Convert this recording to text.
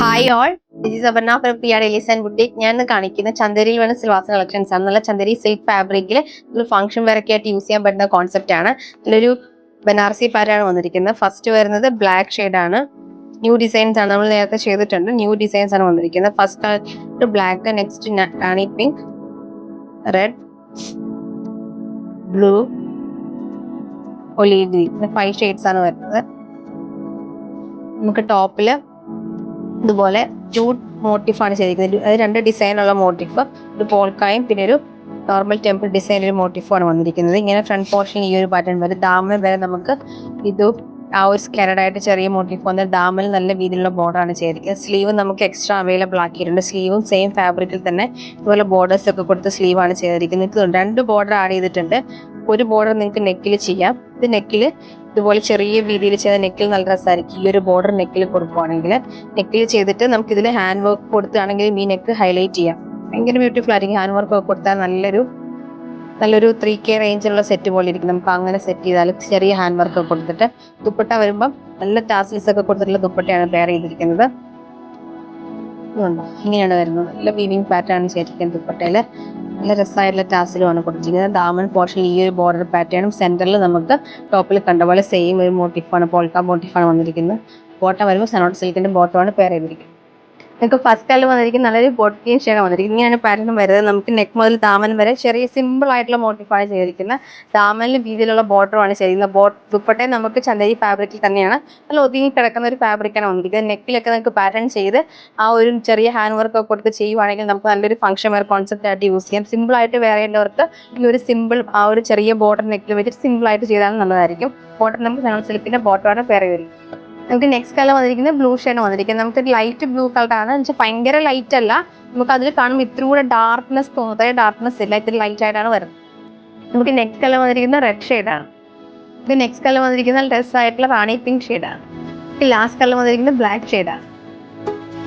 Hi all, this is Aparna from P R Elise and boutique. ഞാൻ ഇന്ന് കാണിക്കുന്ന ചന്ദേരിയിൽ വരുന്ന സിൽവാസ് കളക്ഷൻസ് ആണ്. നല്ല ചന്ദേരി സിൽക്ക് ഫാബ്രിക്കിൽ ഒരു ഫംഗ്ഷൻ വെറൊക്കെ ആയിട്ട് യൂസ് ചെയ്യാൻ പറ്റുന്ന കോൺസെപ്റ്റ് ആണ്. ഇതിലൊരു ബനാറസി പാറ്റാണ് വന്നിരിക്കുന്നത്. ഫസ്റ്റ് വരുന്നത് ബ്ലാക്ക് ഷെയ്ഡ് ആണ്. ന്യൂ ഡിസൈൻസ് ആണ്, നമ്മൾ നേരത്തെ ചെയ്തിട്ടുണ്ട്. ന്യൂ ഡിസൈൻസ് ആണ് വന്നിരിക്കുന്നത്. First colour black, next rani pink, red, blue, olive green, 5 shades ആണ് വരുന്നത്. നമുക്ക് ടോപ്പില് ഇതുപോലെ ജൂട്ട് മോട്ടീഫാണ് ചെയ്തിരിക്കുന്നത്. അത് 2 ഡിസൈനുള്ള മോട്ടീഫ്, ഒരു പോൾക്കായും പിന്നെ ഒരു നോർമൽ ടെമ്പിൾ ഡിസൈൻ ഒരു മോട്ടീഫാണ് വന്നിരിക്കുന്നത്. ഇങ്ങനെ ഫ്രണ്ട് പോർഷൻ ഈ ഒരു പാറ്റേൺ വരും. ദാമൻ വരെ നമുക്ക് ഇത് ആ ഒരു സ്കാലഡ് ആയിട്ട് ചെറിയ മോട്ടീഫ് വന്ന ദാമൻ നല്ല രീതിയിലുള്ള ബോർഡറാണ് ചെയ്തിരിക്കുന്നത്. സ്ലീവ് നമുക്ക് എക്സ്ട്രാ അവൈലബിൾ ആക്കിയിട്ടുണ്ട്. സ്ലീവും സെയിം ഫാബ്രിക്കിൽ തന്നെ ഇതുപോലെ ബോർഡേഴ്സ് ഒക്കെ കൊടുത്ത് സ്ലീവാണ് ചെയ്തിരിക്കുന്നത്. 2 ബോർഡർ ആഡ് ചെയ്തിട്ടുണ്ട്. ഒരു ബോർഡർ നിങ്ങൾക്ക് നെക്കിൽ ചെയ്യാം. ഇത് നെക്കിൽ ഇതുപോലെ ചെറിയ രീതിയിൽ ചെയ്ത നെക്കിൽ നല്ല രസമായിരിക്കും. ഈ ഒരു ബോർഡർ നെക്കിൽ കൊടുക്കുവാണെങ്കിൽ, നെക്കിൽ ചെയ്തിട്ട് നമുക്ക് ഇതിൽ ഹാൻഡ് വർക്ക് കൊടുത്താണെങ്കിൽ ഈ നെക്ക് ഹൈലൈറ്റ് ചെയ്യാം. ഭയങ്കര ബ്യൂട്ടിഫുൾ ആയിരിക്കും. ഹാൻഡ് വർക്ക് ഒക്കെ കൊടുത്താൽ നല്ലൊരു 3K റേഞ്ചിലുള്ള സെറ്റ് പോലെ ഇരിക്കും. നമുക്ക് അങ്ങനെ സെറ്റ് ചെയ്താൽ ചെറിയ ഹാൻഡ് വർക്ക് ഒക്കെ കൊടുത്തിട്ട് ദുപ്പട്ട വരുമ്പം നല്ല ടാസിൽസ് ഒക്കെ കൊടുത്തിട്ടുള്ള ദുപ്പട്ടയാണ് പെയർ ചെയ്തിരിക്കുന്നത്. ഇങ്ങനെയാണ് വരുന്നത്. നല്ല വീവിങ് പാറ്റേൺ ചെയ്തിരിക്കുന്നത്. ദുപ്പട്ടയിൽ നല്ല രസമായിട്ടുള്ള ടാസിലുമാണ് കൊടുത്തിരിക്കുന്നത്. ദാമൻ പോർഷൻ ഈ ഒരു ബോർഡർ പാറ്റേണും സെന്ററിൽ നമുക്ക് ടോപ്പിൽ കണ്ട പോലെ സെയിം ഒരു മോട്ടീഫാണ്, പോൾക്ക മോട്ടീഫാണ് വന്നിരിക്കുന്നത്. ബോട്ടം വരുമ്പോൾ സനോട്ട് സിൽക്കിന്റെ ബോട്ടമാണ് പെയർ ചെയ്തിരിക്കുന്നത്. നമുക്ക് ഫസ്റ്റ് കളർ വന്നിരിക്കും നല്ലൊരു ബോട്ടിൻ ഷെയ്ഡ് വന്നിരിക്കും. ഇങ്ങനെയാണ് പാറ്റേൺ വരുന്നത്. നമുക്ക് നെക്ക് മുതൽ ദാമൻ വരെ ചെറിയ സിമ്പിൾ ആയിട്ടുള്ള മോട്ടീഫാണ് ചെയ്തിരിക്കുന്നത്. ദാമനിൽ വീതിയിലുള്ള ബോർഡറുമാണ് ചെയ്തിരിക്കുന്നത്. ദുപ്പട്ടയും നമുക്ക് ചന്ദേരി ഫാബ്രിക്കിൽ തന്നെയാണ് നല്ല ഒതുങ്ങി കിടക്കുന്ന ഒരു ഫാബ്രിക്കാണ് വന്നിരിക്കുന്നത്. നെക്കിലൊക്കെ നമുക്ക് പാറ്റേൺ ചെയ്ത് ആ ഒരു ചെറിയ ഹാൻഡ് വർക്ക് ഒക്കെ കൊടുത്ത് ചെയ്യുവാണെങ്കിൽ നമുക്ക് നല്ലൊരു ഫംഗ്ഷൻ വെയർ കോൺസെപ്റ്റ് ആയിട്ട് യൂസ് ചെയ്യാം. സിമ്പിൾ ആയിട്ട് വെയർ ചെയ്യുന്നവർക്ക് ഈ ഒരു സിമ്പിൾ ആ ഒരു ചെറിയ ബോർഡർ നെക്കിൽ വെച്ചിട്ട് സിമ്പിൾ ആയിട്ട് ചെയ്താൽ നല്ലതായിരിക്കും. ബോർഡർ നമുക്ക് സനോട്ട് സിൽക്കിന്റെ ബോട്ടമാണ് പെയർ ചെയ്തിരിക്കുന്നത്. നമുക്ക് നെക്സ്റ്റ് കളർ വന്നിരിക്കുന്നത് ബ്ലൂ ഷെയ്ഡ് വന്നിരിക്കുന്നത്. നമുക്ക് ലൈറ്റ് ബ്ലൂ കളറാണ്. എന്ന് വെച്ചാൽ ഭയങ്കര ലൈറ്റ് അല്ല, നമുക്ക് അതിൽ കാണുമ്പോൾ ഇത്തിരി കൂടെ ഡാർക്ക്നെസ് തോന്നുന്നത്. ഡാർക്ക്നെസ് ഇല്ല, ഇത്തിരി ലൈറ്റ് ആയിട്ടാണ് വരുന്നത്. നമുക്ക് നെക്സ്റ്റ് കളർ വന്നിരിക്കുന്നത് റെഡ് ഷെയ്ഡാണ്. ഇത് നെക്സ്റ്റ് കളർ വന്നിരിക്കുന്ന ഡ്രസ് ആയിട്ടുള്ള റാണി പിങ്ക് ഷെയ്ഡാണ്. ലാസ്റ്റ് കളർ വന്നിരിക്കുന്നത് ബ്ലാക്ക് ഷെയ്ഡാണ്.